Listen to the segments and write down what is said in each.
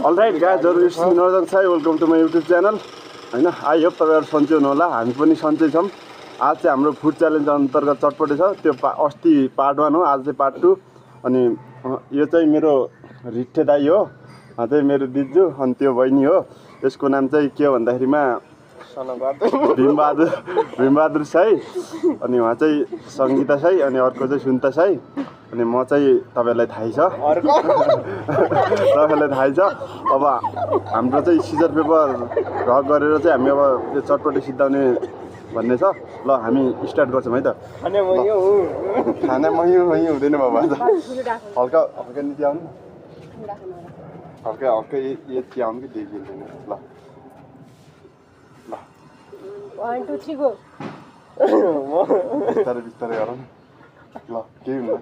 all right गाइजहरु it's Northern Sai welcome to my YouTube channel हैन I hope तपाईहरु सन्चै हुनु होला हामी पनि सन्चै छौं आज चाहिँ हाम्रो फुड च्यालेन्ज अन्तर्गत चटपटे छ त्यो अस्ति पार्ट 1 हो आज चाहिँ पार्ट 2 अनि यो चाहिँ मेरो रिट्ठे दाइ हो चाहिँ मेरो दिजु अनि त्यो बहिनी हो यसको नाम चाहिँ के हो भन्दाखेरिमा भीमबहादुर साई अनि उहाँ चाहिँ संगीता साई अनि अर्को चाहिँ सुन्ता साई अनि म चाहिँ तपाईहरुलाई थाहै छ तपाईहरुलाई थाहै छ अब हाम्रो चाहिँ सिजर पेपर रक गरेर चाहिँ हामी अब यो चटपटे सिद्धाउने भन्ने छ ल हामी स्टार्ट गर्छौं है त खाना मही हुँदैन बाबा हल्का हल्का नीति आउनु हल्का हल्का ये क्या आउनु कि देखिदैन ल ल 1 2 3 गो बिस्तारै बिस्तारै गरौँ ल केही हुन्न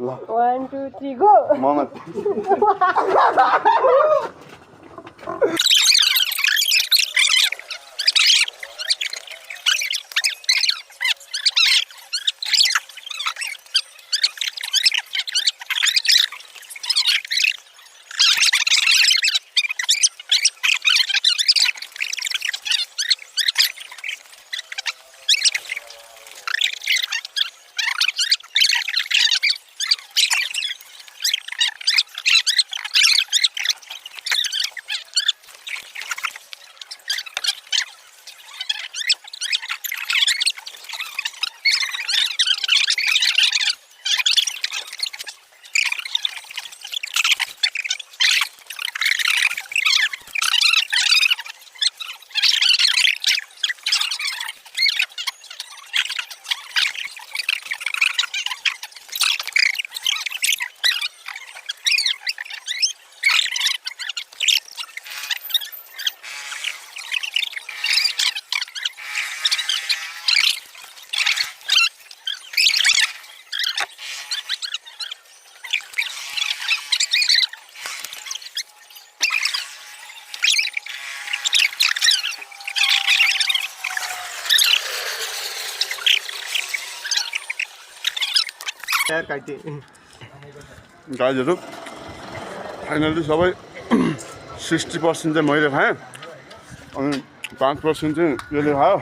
ल 1 2 3 गो म मात्रै गाइजहरु फाइनली सबै 60% चाहिँ मैले खाएँ अनि 5% चाहिँ यसले खायो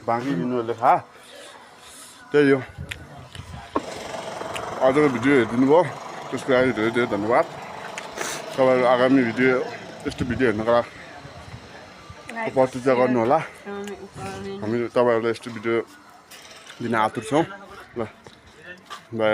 बाँकी यिनीहरूले खायो त्यही हो आजको भिडियो हेरिदिनु भयो त्यसको लागि धेरै धेरै धन्यवाद तपाईहरु आगामी भिडियो यस्तो भिडियो हेर्नको लागि प्रतिज्ञा गर्नु होला हामी तपाईहरुलाई यस्तो भिडियो दिन आतुर छौं ल बाइ